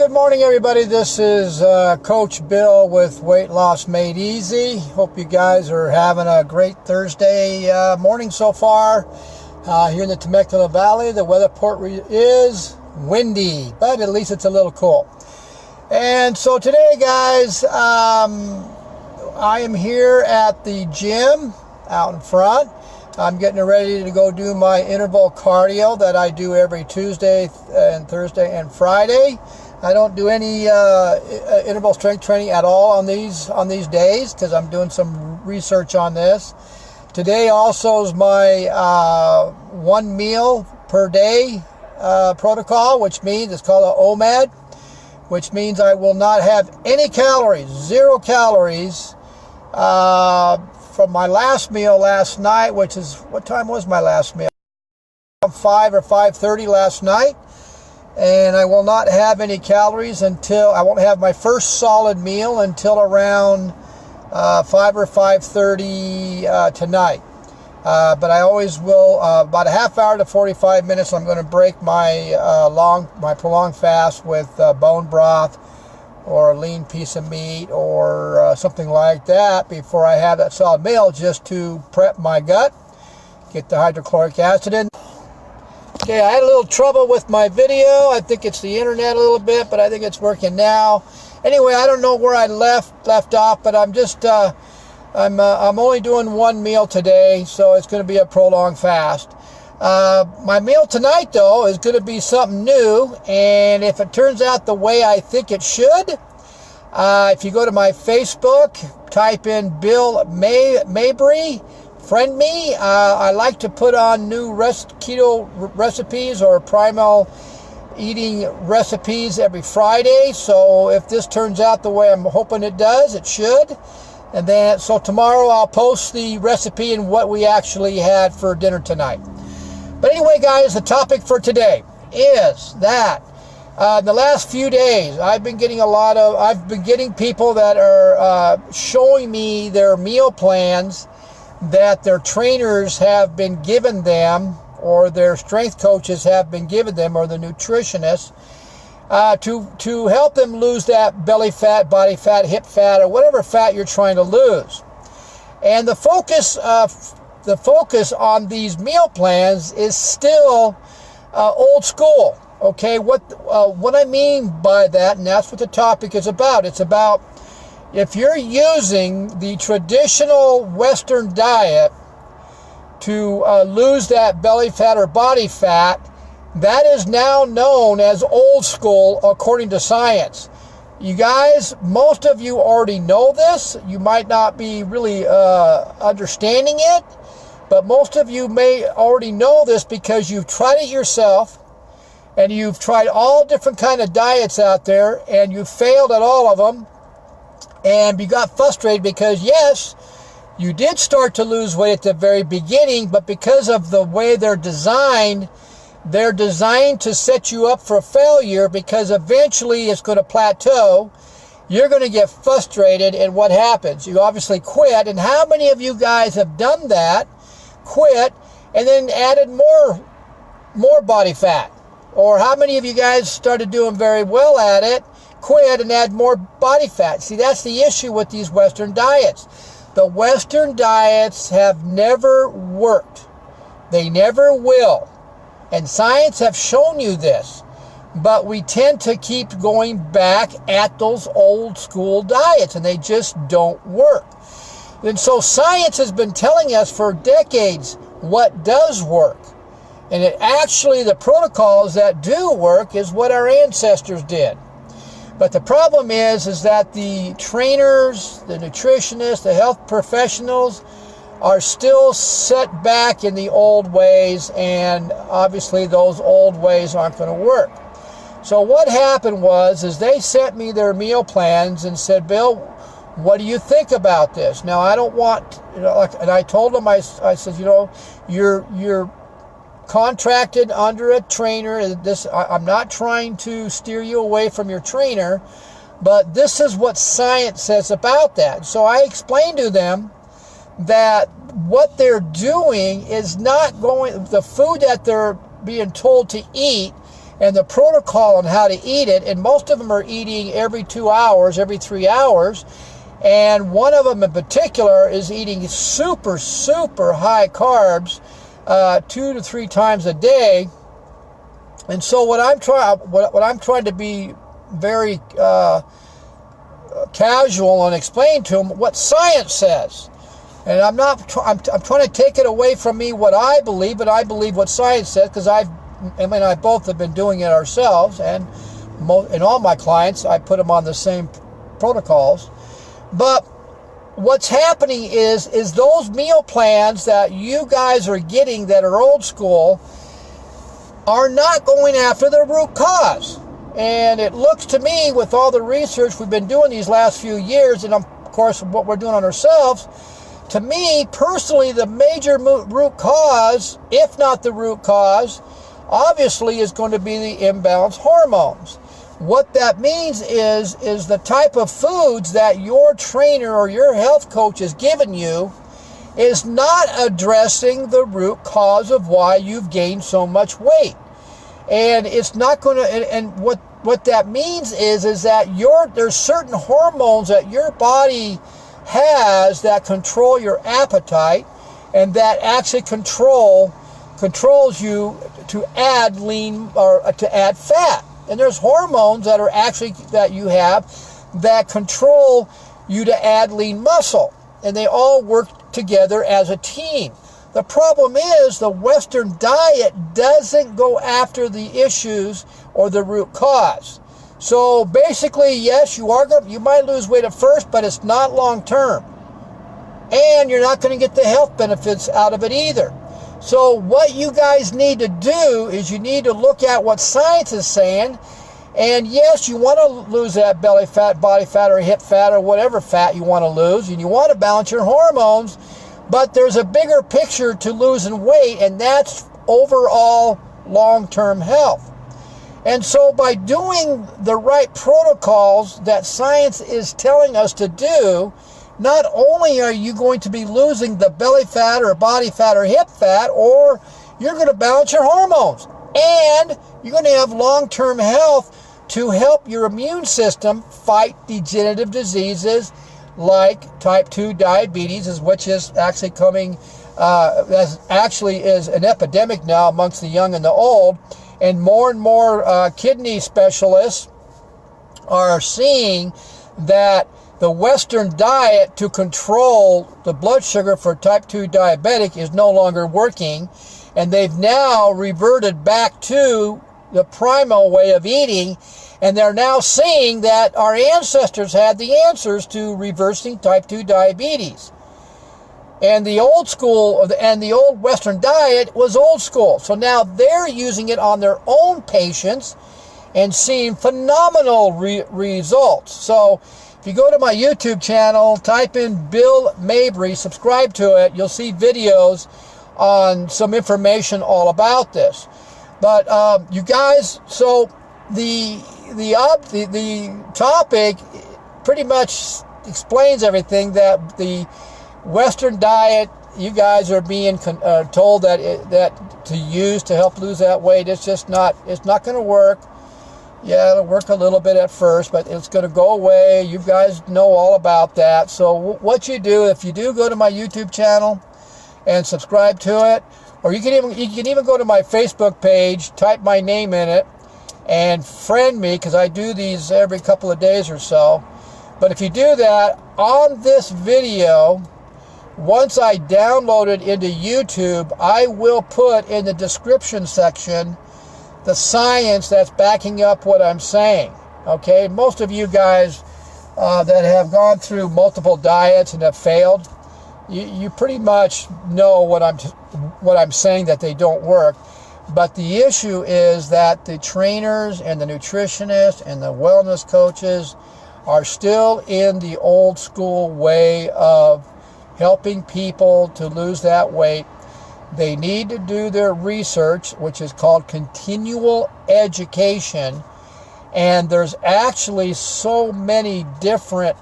Good morning, everybody. This is Coach Bill with Weight Loss Made Easy. Hope you guys are having a great Thursday morning so far. Here in the Temecula Valley, the weather report is windy, but at least it's a little cool. And so today, guys, I am here at the gym out in front. I'm getting ready to go do my interval cardio that I do every Tuesday and Thursday and Friday. I don't do any interval strength training at all on these days because I'm doing some research on this. Today also is my one meal per day protocol, which means it's called an OMAD, which means I will not have any calories, 0 calories from my last meal last night, which is, what time was my last meal? 5 or 5:30 last night. And I will not have any calories until, I won't have my first solid meal until around 5 or 5:30 tonight. But I always will, about a half hour to 45 minutes, I'm going to break my prolonged fast with bone broth or a lean piece of meat or something like that before I have that solid meal, just to prep my gut, get the hydrochloric acid in. Okay, I had a little trouble with my video. I think it's the internet a little bit, but I think it's working now. Anyway, I don't know where I left off, but I'm just I'm only doing one meal today, so it's going to be a prolonged fast. My meal tonight, though, is going to be something new, and if it turns out the way I think it should, if you go to my Facebook, type in Bill Mabry, friend me. I like to put on new keto recipes or primal eating recipes every Friday. So if this turns out the way I'm hoping it does, it should. And then, so tomorrow I'll post the recipe and what we actually had for dinner tonight. But anyway, guys, the topic for today is that in the last few days, I've been getting people that are showing me their meal plans that their trainers have been given them, or their strength coaches have been given them, or the nutritionists, to help them lose that belly fat, body fat, hip fat, or whatever fat you're trying to lose. And the focus on these meal plans is still old school. Okay, what I mean by that, and that's what the topic is about. It's about, if you're using the traditional Western diet to lose that belly fat or body fat, that is now known as old school according to science. You guys, most of you already know this. You might not be really understanding it, but most of you may already know this because you've tried it yourself, and you've tried all different kind of diets out there, and you failed at all of them. And you got frustrated because, yes, you did start to lose weight at the very beginning, but because of the way they're designed to set you up for failure, because eventually it's going to plateau. You're going to get frustrated, and what happens? You obviously quit. And how many of you guys have done that, quit, and then added more body fat? Or how many of you guys started doing very well at it, quit, and add more body fat? See, that's the issue with these Western diets. The Western diets have never worked. They never will. And science have shown you this. But we tend to keep going back at those old school diets, and they just don't work. And so science has been telling us for decades what does work. And the protocols that do work is what our ancestors did. But the problem is that the trainers, the nutritionists, the health professionals are still set back in the old ways, and obviously those old ways aren't going to work. So what happened is they sent me their meal plans and said, Bill, what do you think about this? Now, I don't want, and I told them, I said, you're contracted under a trainer. I'm not trying to steer you away from your trainer, but this is what science says about that. So I explained to them that what they're doing is not the food that they're being told to eat and the protocol on how to eat it, and most of them are eating every 2 hours, every 3 hours, and one of them in particular is eating super, super high carbs 2 to 3 times a day. And so what I'm trying to be very casual and explain to them what science says. And I'm trying to take it away from me what I believe, but I believe what science says, because I both have been doing it ourselves, and in all my clients, I put them on the same protocols. But what's happening is those meal plans that you guys are getting that are old school are not going after the root cause. And it looks to me, with all the research we've been doing these last few years, and of course what we're doing on ourselves, to me personally, the major root cause, if not the root cause, obviously is going to be the imbalanced hormones. What that means is the type of foods that your trainer or your health coach has given you is not addressing the root cause of why you've gained so much weight. And it's not going to, and what that means is that there's certain hormones that your body has that control your appetite, and that actually controls you to add lean or to add fat. And there's hormones that are actually that you have that control you to add lean muscle, and they all work together as a team. The problem is the Western diet doesn't go after the issues or the root cause. So basically, yes, you might lose weight at first, but it's not long term, and you're not going to get the health benefits out of it either. So what you guys need to do is you need to look at what science is saying. And yes, you want to lose that belly fat, body fat, or hip fat, or whatever fat you want to lose, and you want to balance your hormones. But there's a bigger picture to losing weight, and that's overall long-term health. And so by doing the right protocols that science is telling us to do, not only are you going to be losing the belly fat or body fat or hip fat, or you're going to balance your hormones, and you're going to have long-term health to help your immune system fight degenerative diseases like type 2 diabetes, which is actually coming, is an epidemic now amongst the young and the old, and more kidney specialists are seeing that the Western diet to control the blood sugar for type 2 diabetic is no longer working, and they've now reverted back to the primal way of eating, and they're now seeing that our ancestors had the answers to reversing type 2 diabetes. And the old school and the old Western diet was old school. So now they're using it on their own patients and seeing phenomenal results. So if you go to my YouTube channel, type in Bill Mabry, subscribe to it, you'll see videos on some information all about this. But you guys, so the topic pretty much explains everything, that the Western diet you guys are being told that to use to help lose that weight, it's not going to work. Yeah, it'll work a little bit at first, but it's going to go away. You guys know all about that. So what you do, if you do go to my YouTube channel and subscribe to it, or you can even go to my Facebook page, type my name in it, and friend me, because I do these every couple of days or so. But if you do that, on this video, once I download it into YouTube, I will put in the description section the science that's backing up what I'm saying. Okay, most of you guys that have gone through multiple diets and have failed, you pretty much know what I'm saying, that they don't work. But the issue is that the trainers and the nutritionists and the wellness coaches are still in the old school way of helping people to lose that weight. They need to do their research, which is called continual education. And there's actually so many different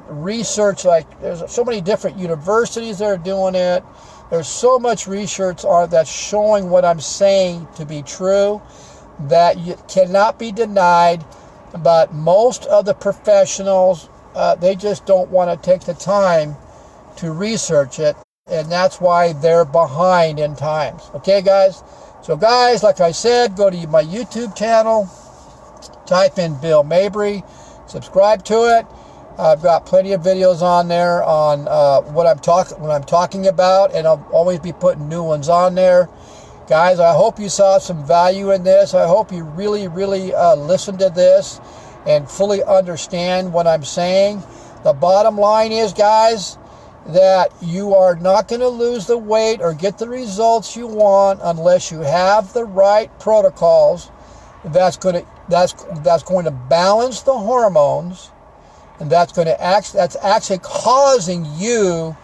research, like there's so many different universities that are doing it. There's so much research that's showing what I'm saying to be true. that cannot be denied, but most of the professionals, they just don't want to take the time to research it, and that's why they're behind in times. Okay, guys? So, guys, like I said, go to my YouTube channel, type in Bill Mabry, subscribe to it. I've got plenty of videos on there on what I'm talking about, and I'll always be putting new ones on there. Guys, I hope you saw some value in this. I hope you really listen to this and fully understand what I'm saying. The bottom line is, guys, that you are not going to lose the weight or get the results you want unless you have the right protocols. That's going to balance the hormones, and that's actually causing you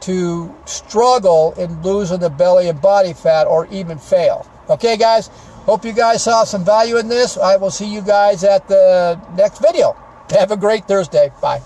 to struggle in losing the belly and body fat or even fail. Okay, guys? Hope you guys saw some value in this. I will see you guys at the next video. Have a great Thursday. Bye.